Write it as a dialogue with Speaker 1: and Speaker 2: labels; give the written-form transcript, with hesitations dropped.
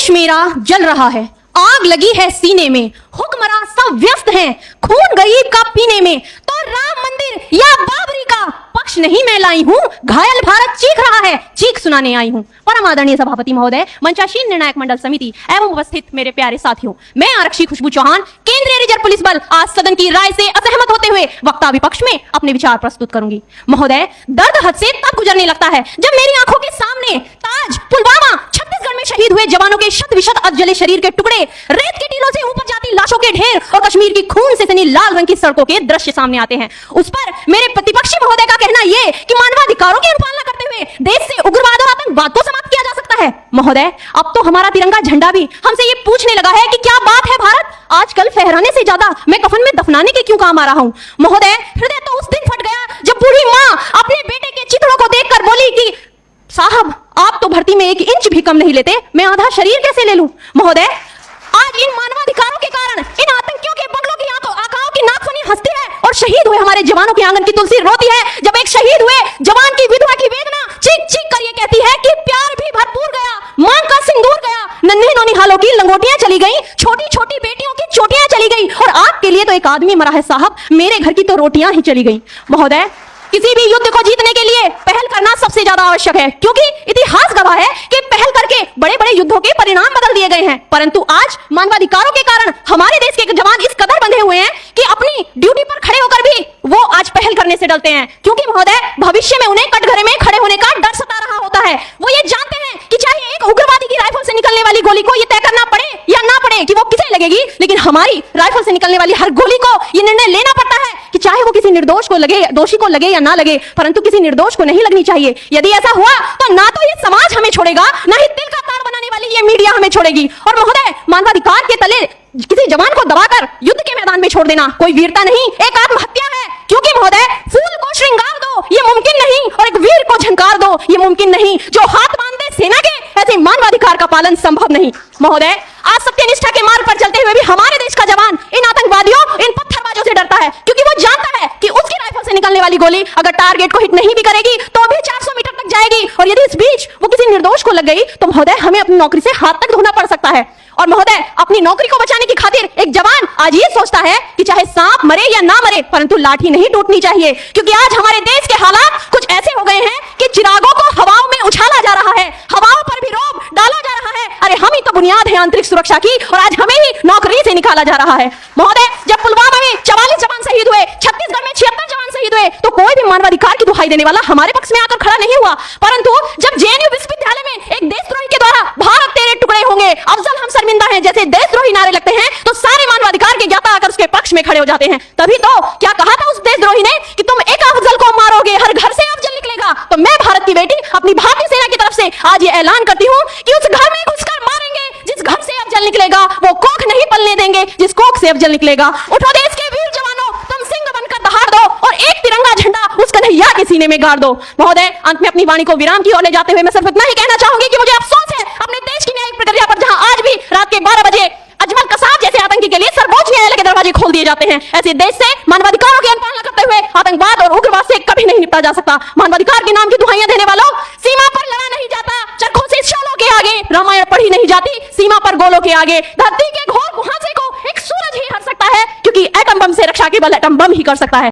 Speaker 1: देश मेरा जल रहा है, आग लगी है सीने में, हुक्मरान सब व्यस्त हैं खून गरीब का पीने में। तो राम मंदिर या बाबरी का पक्ष नहीं मैं लाई हूं, घायल भारत चीख रहा है, चीख सुनाने आई हूं। परम आदरणीय सभापति महोदय, मंचासीन निर्णायक मंडल समिति एवं उपस्थित मेरे प्यारे साथियों, मैं आरक्षी खुशबू चौहान, केंद्रीय रिजर्व पुलिस बल आज सदन की राय से असहमत होते हुए वक्ता विपक्ष में अपने विचार प्रस्तुत करूंगी। महोदय, दर्द हद से तब गुजरने लगता है जब मेरी आंखों के सामने ताज, पुलवामा, छत्तीसगढ़ में शहीद हुए जवानों के शत विशत अधजले शरीर के टुकड़े, रेत के टीलों से ऊपर जाती लाशों के ढेर और कश्मीर की खून से सनी लाल रंग की सड़कों के दृश्य सामने आते हैं। उस पर मेरे प्रतिपक्षी महोदय का कहना यह कि मानवाधिकारों की अनुपालना करते हुए देश से उग्रवाद और आतंकवाद को समाप्त किया जा सकता है। महोदय, अब तो हमारा तिरंगा झंडा भी हमसे ये पूछने लगा है कि क्या बात है भारत, आजकल फहराने से ज्यादा मैं कफन में दफनाने के क्यों काम आ रहा हूं। महोदय, हृदय तो उस दिन फट गया जब बूढ़ी मां अपने बेटे के चित्रों को देखकर बोली कि साहब, आप तो भर्ती में 1 इंच भी कम नहीं लेते, मैं आधा शरीर कैसे ले लूं। महोदय, आज इन मानवाधिकारों के कारण इन आतंकियों के बगलों की आंखों की नाकफनी हंसती है और शहीद हुए हमारे जवानों के आंगन की तुलसी रोती है। जब एक शहीद हुए जवान की विधवा की वेदना चीख चीख कर ये कहती है कि प्यार भी भरपूर गया, मां का सिंदूर गया, नन्हे नौनिहालों की लंगोटियां चली गई, छोटी छोटी बेटियों की चोटियां चली गई और आपके लिए तो एक आदमी मरा है साहब, मेरे घर की तो रोटियां ही चली गई। महोदय, किसी भी युद्ध को जीतने के लिए पहल करना सबसे ज्यादा आवश्यक है, क्योंकि इतिहास गवाह है कि पहल करके बड़े बड़े युद्धों के परिणाम बदल दिए गए हैं। परंतु आज मानवाधिकारों के कारण हमारे देश के जवान इस कदर बंधे हुए हैं कि अपनी ड्यूटी पर खड़े होकर भी वो आज पहल करने से डरते हैं, क्योंकि महोदय, भविष्य में उन्हें कटघरे में खड़े होने का डर सता रहा होता है। वो ये जानते हैं कि चाहे एक उग्रवादी की राइफल से निकलने वाली गोली को ये तय करना पड़े या ना पड़े कि वो किसे लगेगी, लेकिन हमारी राइफल से निकलने वाली हर गोली को ये निर्णय लेना पड़ता है कि चाहे वो किसी निर्दोष को लगे, दोषी को लगे या ना लगे, परंतु किसी निर्दोष को नहीं लगनी चाहिए। यदि ऐसा हुआ तो ना तो ये समाज हमें छोड़ेगा, ना ही दिल का तार बनाने वाली ये मीडिया हमें छोड़ेगी। और महोदय, मानवाधिकार के तले किसी जवान को दबाकर युद्ध के मैदान में छोड़ देना कोई वीरता नहीं, एक आत्महत्या है। क्योंकि महोदय, फूल को श्रृंगार दो ये मुमकिन नहीं और एक वीर को झंकार दो ये मुमकिन नहीं। जो हाथ बांध दे सेना के, ऐसे मानवाधिकार का पालन संभव नहीं। महोदय, आज सत्यनिष्ठा के मार्ग पर चलते हुए भी हमारे देश का जवान इन आतंकवादियों, इन पत्थरबाजों से डरता है, क्योंकि वो जानता है कि उसकी राइफल से निकलने वाली गोली अगर टारगेट को हिट नहीं भी करेगी तो भी 400 मीटर तक जाएगी, और यदि इस बीच वो किसी निर्दोष को लग गई तो महोदय, हमें अपनी नौकरी से हाथ तक धोना पड़ सकता है। और महोदय, अपनी नौकरी को बचाने की खातिर एक जवान आज ये सोचता है कि चाहे सांप मरे या ना मरे, परंतु लाठी नहीं टूटनी चाहिए, क्योंकि आज हमारे देश के हालात कुछ ऐसे हो गए हैं कि चिरागों को हवाओं में उछाला जा रहा है, हवाओं पर भी रोब डाला जा रहा है। अरे हम ही तो बुनियाद है आंतरिक सुरक्षा की, और आज हमें ही नौकरी से निकाला जा रहा है। महोदय, जब पुलवामा में 44 जवान शहीद हुए, छत्तीसगढ़ में 76 जवान शहीद हुए, तो कोई भी मानवाधिकार की दुहाई देने वाला हमारे पक्ष में आकर खड़ा नहीं हुआ। परंतु जब जेएनयू विश्वविद्यालय में एक देशद्रोही के द्वारा भारत तेरे टुकड़े होंगे, अफजल हम शर्मिंदा हैं जैसे देशद्रोही नारे लगते हैं, तो सारे मानवाधिकार के ज्ञाता आकर उसके पक्ष में खड़े हो जाते हैं। तभी तो क्या कहा था उस देशद्रोही ने कि तुम एक अफजल को मारोगे हर घर से अफजल निकलेगा। तो मैं भारत की बेटी अपनी भारतीय सेना की तरफ से आज ये ऐलान करती हूँ कि उस घर में घुसकर मारेंगे जिस घर से अफजल निकलेगा, वो कोख नहीं पलने देंगे जिस कोख से अफजल निकलेगा। उठो देश के वीर जवानों, तुम सिंह बनकर दहाड़ दो और एक तिरंगा झंडा उस कन्हैया के सीने में गाड़ दो। महोदय, अंत में अपनी वाणी को विराम की ओर ले जाते हुए मैं सिर्फ इतना ही कहना चाहूंगी कि मुझे अफसोस है अपने देश की न्यायिक प्रक्रिया पर, जहां आज भी रात के 12 बजे अजमल कसाब जैसे आतंकी के लिए सर्वोच्च न्यायालय के दरवाजे खोल दिए जाते हैं। ऐसे देश से मानवाधिकारों की अनुपालना करते हुए आतंकवाद और उग्रवाद से कभी नहीं निपटा जा सकता। मानवाधिकार के नाम की दुहाइयां देने वालों, सीमा पर लड़ा नहीं जाता चरखों से शालों के आगे, रामायण पढ़ी नहीं जाती सीमा पर गोलों के आगे। धरती के घोर कुहासे को एक सूरज ही हर सकता है, क्योंकि एटम बम से रक्षा केवल एटम बम ही कर सकता है।